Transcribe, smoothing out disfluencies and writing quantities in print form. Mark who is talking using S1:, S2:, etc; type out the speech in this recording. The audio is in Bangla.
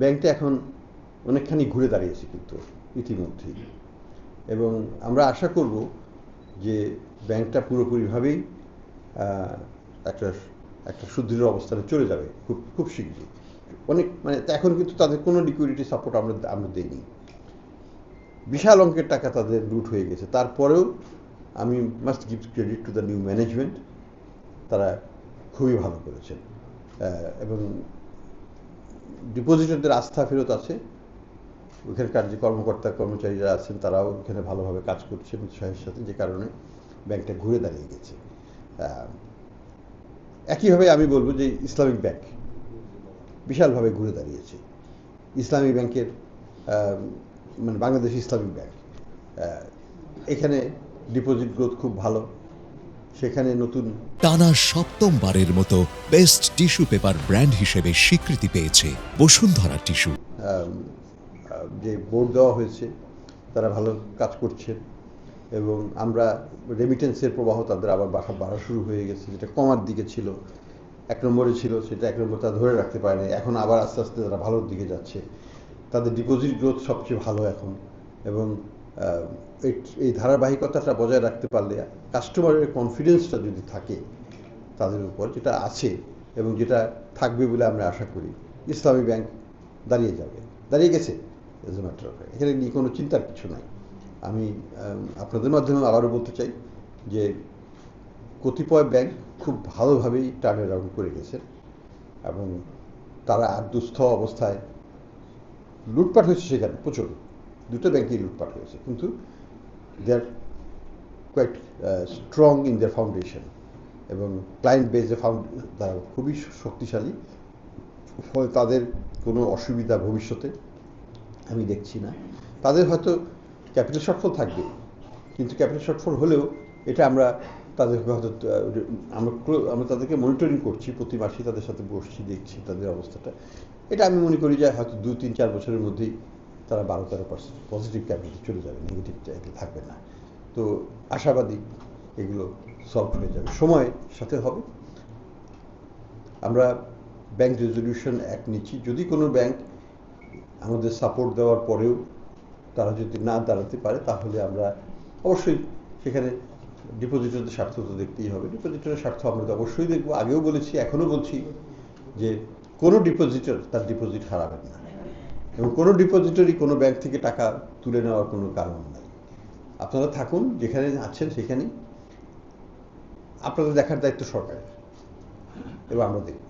S1: ব্যাংকটা এখন অনেকখানি ঘুরে দাঁড়িয়েছে কিন্তু ইতিমধ্যেই, এবং আমরা আশা করব যে ব্যাংকটা পুরোপুরিভাবেই একটা একটা সুদৃঢ় অবস্থানে চলে যাবে খুব খুব শীঘ্রই। অনেক মানে এখন কিন্তু তাদের কোনো লিকুইডিটি সাপোর্ট আমরা আমরা দিইনি, বিশাল অঙ্কের টাকা তাদের লুট হয়ে গেছে, তারপরেও আমি must give credit to the new management, তারা খুবই ভালো করেছেন, এবং ডিপোজিটরদের আস্থা ফেরত আছে। ওখানকার যে কর্মকর্তা কর্মচারী যারা আছেন তারাও ওখানে ভালোভাবে কাজ করছেন উৎসাহের সাথে, যে কারণে ব্যাংকটা ঘুরে দাঁড়িয়ে গেছে। একইভাবে আমি বলবো যে ইসলামিক ব্যাংক বিশালভাবে ঘুরে দাঁড়িয়েছে। ইসলামী ব্যাংকের মানে বাংলাদেশ ইসলামিক ব্যাংক, এখানে ডিপোজিট গ্রোথ খুব ভালো, সেখানে নতুন
S2: টানা সপ্তমবারের মতো বেস্ট টিস্যু পেপার ব্র্যান্ড হিসেবে স্বীকৃতি পেয়েছে বসুন্ধরা টিস্যু।
S1: যে বোর্ড দেওয়া হয়েছে তারা ভালো কাজ করছে, এবং আমরা রেমিটেন্সের প্রবাহ তাদের আবার বাড়া শুরু হয়ে গেছে, যেটা কমার দিকে ছিল, 1 নম্বরে ছিল, সেটা 1 নম্বর তারা ধরে রাখতে পারেনি, এখন আবার আস্তে আস্তে তারা ভালোর দিকে যাচ্ছে। তাদের ডিপোজিট গ্রোথ সবচেয়ে ভালো এখন, এবং এই ধারাবাহিকতাটা বজায় রাখতে পারলে কাস্টমারের কনফিডেন্সটা যদি থাকে তাদের উপর, যেটা আছে এবং যেটা থাকবে বলে আমরা আশা করি, ইসলামী ব্যাংক দাঁড়িয়ে যাবে, দাঁড়িয়ে গেছে as a matter of fact. এখানে নিয়ে কোনো চিন্তার কিছু নাই। আমি আপনাদের মাধ্যমে আবারও বলতে চাই যে কতিপয় ব্যাংক খুব ভালোভাবেই টার্ন অ্যারাউন্ড করে গেছে, এবং তারা আর দুস্থ অবস্থায় লুটপাট হয়েছে সেখানে প্রচুর, দুটো ব্যাংকেই লুটপাট হয়েছে, কিন্তু they are quite strong in their foundation, এবং ক্লায়েন্ট বেজে তারা খুবই শক্তিশালী, ফলে তাদের কোনো অসুবিধা ভবিষ্যতে আমি দেখছি না। তাদের হয়তো ক্যাপিটাল শর্টফল থাকবে, কিন্তু ক্যাপিটাল শর্টফল হলেও এটা আমরা তাদেরকে হয়তো আমরা তাদেরকে মনিটরিং করছি, প্রতি মাসেই তাদের সাথে বসছি, দেখছি তাদের অবস্থাটা। এটা আমি মনে করি যে হয়তো 2-3-4 বছরের মধ্যেই তারা 12-13% পজিটিভ ক্যাপিটালে চলে যাবে, নেগেটিভ থাকবে না। তো আশাবাদী এগুলো সলভ হয়ে যাবে, সময়ের সাথে হবে। আমরা ব্যাংক রেজলিউশন অ্যাক্ট নিচ্ছি, যদি কোনো ব্যাংক আমাদের সাপোর্ট দেওয়ার পরেও তারা যদি না দাঁড়াতে পারে, তাহলে আমরা অবশ্যই সেখানে ডিপোজিটরদের স্বার্থ তো দেখতেই হবে। ডিপোজিটরের স্বার্থ আমরা তো অবশ্যই দেখব, আগেও বলেছি এখনও বলছি যে কোনো ডিপোজিটর তার ডিপোজিট হারাবেন না, এবং কোনো ডিপোজিটরই কোনো ব্যাংক থেকে টাকা তুলে নেওয়ার কোনো কারণ নাই। আপনারা থাকুন যেখানে আছেন সেখানেই, আপনাদের দেখার দায়িত্ব সরকারের, এবং আমরা দেখব।